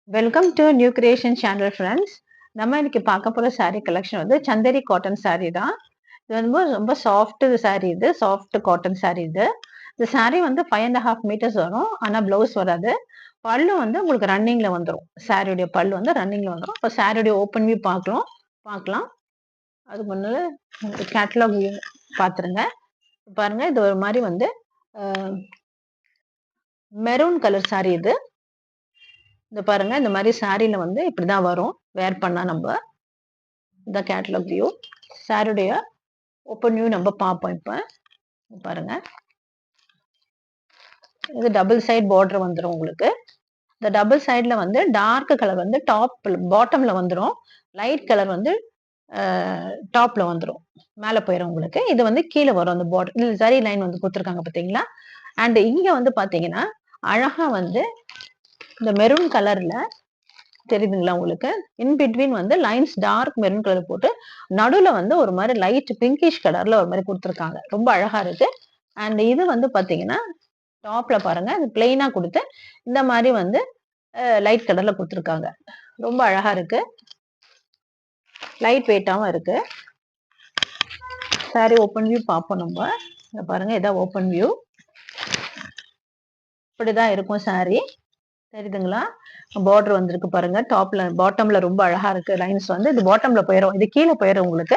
Welcome to new creation channel friends. நம்ம இன்னைக்கு பார்க்க போகிற சாரீ கலெக்ஷன் வந்து சந்தேரி காட்டன் சாரீ தான். இது வந்து ரொம்ப சாஃப்ட் சாரீ, இது சாஃப்ட் காட்டன் சாரீ. இந்த சாரீ வந்து 5.5 மீட்டர்ஸ் வரும். ஆனால் ப்ளவுஸ் வராது. பல்லு வந்து உங்களுக்கு ரன்னிங்ல வந்துடும். சாரியுடைய பல்லு வந்து ரன்னிங்ல வந்துடும். இப்போ சாரியுடைய ஓப்பன் வியூ பார்க்கலாம். அதுக்கு முன்னால கேட்டலாக் வியூ பார்த்துருங்க. பாருங்க, இது ஒரு மாதிரி வந்து மெரூன் கலர் சாரீ. இது இந்த பாருங்க, இந்த மாதிரி சாரியில வந்து இப்படிதான் வரும். வேர் பண்ணா நம்ம இந்த கேட்டலாக் வியூ, சாரியுடைய ஓப்பன் வியூ நம்ம பார்ப்போம். இப்ப பாருங்க, இது டபுள் சைட் பார்டர் வந்துடும் உங்களுக்கு. இந்த டபுள் சைட்ல வந்து டார்க் கலர் வந்து பாட்டம்ல வந்துடும், லைட் கலர் வந்து டாப்ல வந்துடும், மேல போயிடும் உங்களுக்கு. இது வந்து கீழே வரும் அந்த பார்டர். இதுல சரி லைன் வந்து கொடுத்துருக்காங்க பாத்தீங்களா. அண்ட் இங்க வந்து பாத்தீங்கன்னா அழகா வந்து இந்த மெரூன் கலர்ல தெரியுதுங்களா உங்களுக்கு. இன் பிட்வீன் வந்து லைன்ஸ் டார்க் மெரூன் கலர் போட்டு நடுவுல வந்து ஒரு மாதிரி லைட் பிங்கிஷ் கலர்ல ஒரு மாதிரி கொடுத்துருக்காங்க. ரொம்ப அழகா இருக்கு. அண்ட் இது வந்து பாத்தீங்கன்னா டாப்ல பாருங்க, இது பிளெயினா கொடுத்து இந்த மாதிரி வந்து லைட் கலர்ல கொடுத்துருக்காங்க. ரொம்ப அழகா இருக்கு, லைட் வெயிட்டாவும் இருக்கு. சாரி ஓப்பன் வியூ பார்ப்போம் நம்ம. இங்க பாருங்க, இதான் ஓப்பன் வியூ. இப்படிதான் இருக்கும் சாரி, தெரியுதுங்களா. பார்டர் வந்திருக்கு பாருங்க, டாப்ல பாட்டம்ல ரொம்ப அழகா இருக்கு. லைன்ஸ் வந்து இது பாட்டம்ல போயிடும், இது கீழே போயிடும் உங்களுக்கு.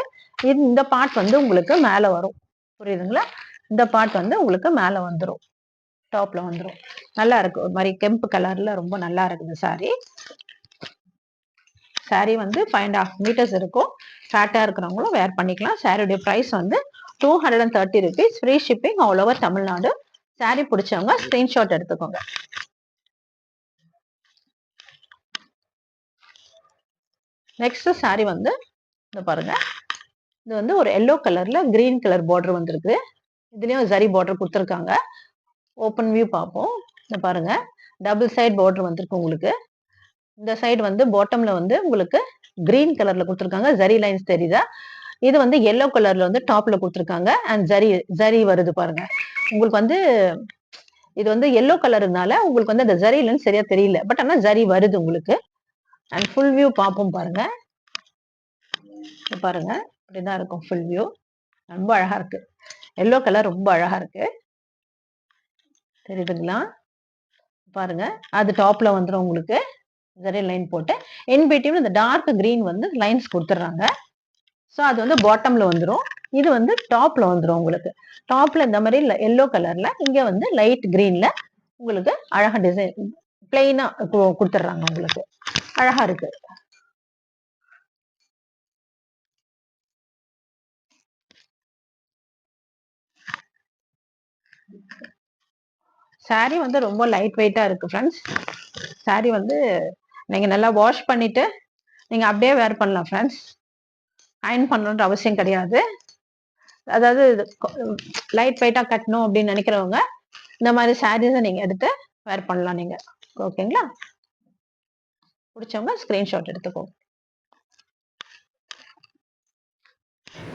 இது இந்த பார்ட் வந்து உங்களுக்கு மேல வரும், புரியுதுங்களா. இந்த பார்ட் வந்து உங்களுக்கு மேல வந்துடும், டாப்ல வந்துடும். நல்லா இருக்கு, ஒரு மாதிரி கெம்பு கலர்ல ரொம்ப நல்லா இருக்குது சாரி. சாரி வந்து 5.5 மீட்டர்ஸ் இருக்கும். ஃபேட்டா இருக்கிறவங்களும் வேர் பண்ணிக்கலாம். சாரியுடைய பிரைஸ் வந்து 230 rupees. Free shipping all over Tamil Nadu. Sorry பிடிச்சவங்க ஸ்கிரீன்ஷாட் எடுத்துக்கோங்க. நெக்ஸ்ட் சாரி வந்து இந்த பாருங்க, இது வந்து ஒரு எல்லோ கலர்ல கிரீன் கலர் பார்டர் வந்திருக்கு. இதுலயும் ஜரி பார்டர் கொடுத்துருக்காங்க. ஓப்பன் வியூ பார்ப்போம். இந்த பாருங்க, டபுள் சைட் பார்டர் வந்திருக்கு உங்களுக்கு. இந்த சைடு வந்து பாட்டம்ல வந்து உங்களுக்கு கிரீன் கலர்ல கொடுத்துருக்காங்க. ஜரி லைன்ஸ் தெரியுதா. இது வந்து எல்லோ கலர்ல வந்து டாப்ல கொடுத்துருக்காங்க. அண்ட் ஜரி வருது பாருங்க உங்களுக்கு. வந்து இது வந்து எல்லோ கலர்னால உங்களுக்கு வந்து அந்த ஜரி லைன்ஸ் சரியா தெரியல, பட் ஆனா ஜரி வருது உங்களுக்கு. அண்ட் ஃபுல் வியூ பார்ப்போம் பாருங்க. பாருங்க, இப்படிதான் இருக்கும் ஃபுல் வியூ. ரொம்ப அழகா இருக்கு, எல்லோ கலர் ரொம்ப அழகா இருக்கு, தெரியுதுங்களா. பாருங்க, அது டாப்ல வந்துடும் உங்களுக்கு ஜரி லைன் போட்டு. இன் பிட்வீன் இந்த டார்க் கிரீன் வந்து லைன்ஸ் கொடுத்துட்றாங்க. ஸோ அது வந்து பாட்டம்ல வந்துடும், இது வந்து டாப்ல வந்துடும் உங்களுக்கு. டாப்ல இந்த மாதிரி எல்லோ கலர்ல, இங்க வந்து லைட் கிரீன்ல உங்களுக்கு அழகா டிசைன் பிளெயினா கொடுத்துட்றாங்க உங்களுக்கு. அழகா இருக்கு. சாரி வந்து ரொம்ப லைட் வெயிட்டா இருக்கு ஃப்ரெண்ட்ஸ். சாரி வந்து நீங்க நல்லா வாஷ் பண்ணிட்டு நீங்க அப்படியே வேர் பண்ணலாம் ஃப்ரெண்ட்ஸ். அயன் பண்ணணுன்ற அவசியம் கிடையாது. அதாவது லைட் வெயிட்டா கட்டணும் அப்படின்னு நினைக்கிறவங்க இந்த மாதிரி சாரீஸை நீங்க எடுத்து வேர் பண்ணலாம் நீங்க. ஓகேங்களா. பிடிச்சவங்க ஸ்கிரீன்ஷாட் எடுத்துக்கோங்க.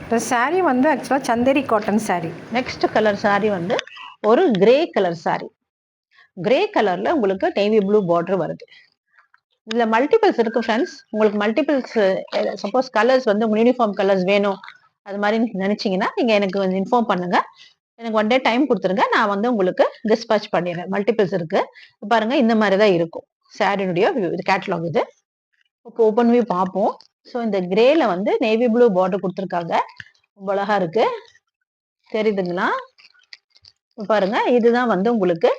இந்த சாரீ வந்து ஆக்சுவலாக Chanderi cotton sari. Next colour sari வந்து ஒரு கிரே கலர் சாரீ. கிரே கலர்ல உங்களுக்கு நேவி ப்ளூ பார்டர் வருது. இதுல மல்டிபிள்ஸ் இருக்கு ஃப்ரெண்ட்ஸ். உங்களுக்கு மல்டிபிள்ஸ் சப்போஸ் கலர்ஸ் வந்து உங்க யூனிஃபார்ம் கலர்ஸ் வேணும் அது மாதிரி நினைச்சீங்கன்னா நீங்க எனக்கு வந்து இன்ஃபார்ம் பண்ணுங்க. எனக்கு 1 day டைம் கொடுத்துருங்க, நான் வந்து உங்களுக்கு டிஸ்பேச் பண்ணிடுறேன். மல்டிபிள்ஸ் இருக்கு பாருங்க, இந்த மாதிரி தான் இருக்கும் சாரியுடைய இது கேட்டலாக். இது இப்போ ஓப்பன் வியூ பார்ப்போம். ஸோ இந்த கிரேல வந்து நேவி ப்ளூ பார்டர் கொடுத்துருக்காங்க. ரொம்ப அழகா இருக்கு, தெரியுதுங்களா. பாருங்க, இதுதான் வந்து உங்களுக்கு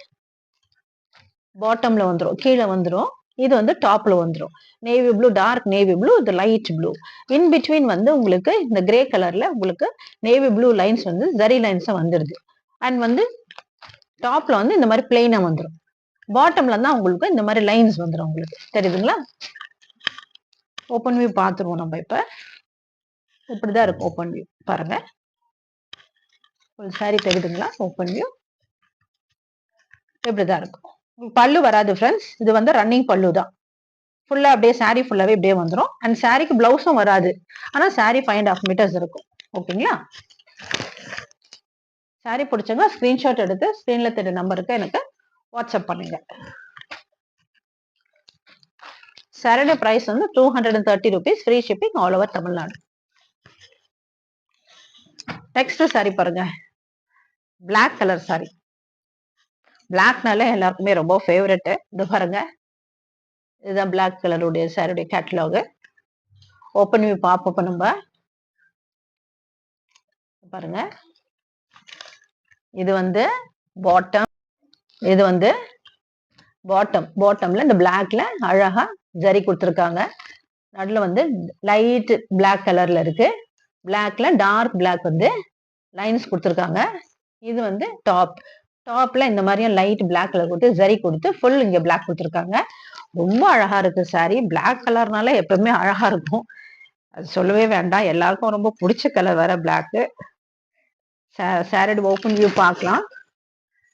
பாட்டம்ல வந்துடும், கீழே வந்துடும். இது வந்து டாப்ல வந்துடும். Navy blue, dark navy blue, இது லைட் ப்ளூ. இன் பிட்வீன் வந்து உங்களுக்கு இந்த கிரே கலர்ல உங்களுக்கு நேவி ப்ளூ லைன்ஸ் வந்து ஜரி லைன்ஸ் வந்துடுது. அண்ட் வந்து டாப்ல வந்து இந்த மாதிரி பிளெயினா வந்துடும். பாட்டம்ல தான் உங்களுக்கு இந்த மாதிரி லைன்ஸ் வந்துடும் உங்களுக்கு, தெரியுதுங்களா. ஓப்பன் வியூ பார்த்துருவோம் நம்ம இப்ப. இப்படிதான் இருக்கும் ஓப்பன் வியூ பாருங்க. சாரி தெரியுதுங்களா. ஓப்பன் வியூ இப்படிதான் இருக்கும். பல்லு வராது ஃப்ரெண்ட்ஸ். இது வந்து ரன்னிங் பல்லு தான். ஃபுல்லா அப்படியே சாரி ஃபுல்லாவே இப்படியே வந்துடும். அண்ட் சாரிக்கு பிளவுஸும் வராது. ஆனா சாரி 5.5 மீட்டர்ஸ் இருக்கும். ஓகேங்களா. சாரி பிடிச்சவங்க ஸ்கிரீன்ஷாட் எடுத்து ஸ்கிரீன்ல தெரிய நம்பருக்கு எனக்கு வாட்ஸ்அப் பண்ணுங்க. சாரியோட பிரைஸ் வந்து 230 rupees, free shipping all over Tamil Nadu. Next sorry பாருங்க, பிளாக் கலர் சாரி. பிளாக்னால எல்லாருக்குமே ரொம்ப ஃபேவரட். இது பாருங்க, இதுதான் பிளாக் கலருடைய சாரியுடைய கேட்டலாக். ஓப்பன் வியூ பார்ப்போம் நம்ம. பாருங்க, இது வந்து பாட்டம், இது வந்து பாட்டம்ல இந்த பிளாக்ல அழகா ஜரி கொடுத்துருக்காங்க. நடுவில் வந்து லைட் பிளாக் கலர்ல இருக்கு, பிளாக்ல டார்க் பிளாக் வந்து லைன்ஸ் கொடுத்துருக்காங்க. இது வந்து டாப்ல இந்த மாதிரியும் லைட் பிளாக் கலர் கொடுத்து ஜரி கொடுத்து ஃபுல் இங்க பிளாக் கொடுத்துருக்காங்க. ரொம்ப அழகா இருக்கு சாரி. பிளாக் கலர்னால எப்பவுமே அழகா இருக்கும், அது சொல்லவே வேண்டாம். எல்லாருக்கும் ரொம்ப பிடிச்ச கலர் வேற பிளாக். சாரியோட ஓப்பன் வியூ பார்க்கலாம்.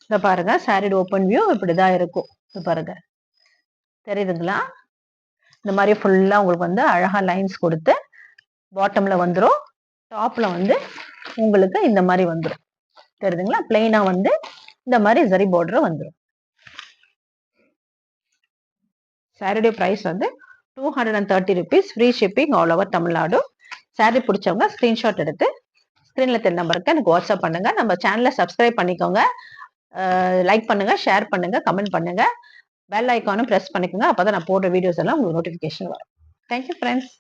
இத பாருங்க, சாரியோட ஓப்பன் வியூ இப்படிதான் இருக்கும். இது பாருங்க, தெரியுதுங்களா? இந்த மாதிரி ஃபுல்லா உங்களுக்கு வந்து அழகா லைன்ஸ் கொடுத்து பாட்டம்ல வந்துடும், டாப்ல வந்து உங்களுக்கு இந்த மாதிரி வந்துடும். தெரியுதுங்களா? பிளெயினா வந்து இந்த மாதிரி ஜரி பார்டர் வந்துடும். சாரியோட பிரைஸ் வந்து 230 rupees, free shipping all over Tamil Nadu. Sorry பிடிச்சவங்க ஸ்கிரீன்ஷாட் எடுத்து ஸ்கிரீன்ல தெரிய நம்பருக்கு எனக்கு வாட்ஸ்அப் பண்ணுங்க. நம்ம சேனலை சப்ஸ்கிரைப் பண்ணிக்கோங்க, லைக் பண்ணுங்க, ஷேர் பண்ணுங்க, கமெண்ட் பண்ணுங்க, பெல் ஐக்கானும் பிரஸ் பண்ணிக்கோங்க. அப்பதான் நான் போடுற வீடியோஸ் எல்லாம் உங்களுக்கு நோட்டிபிகேஷன் வரும். Thank you friends.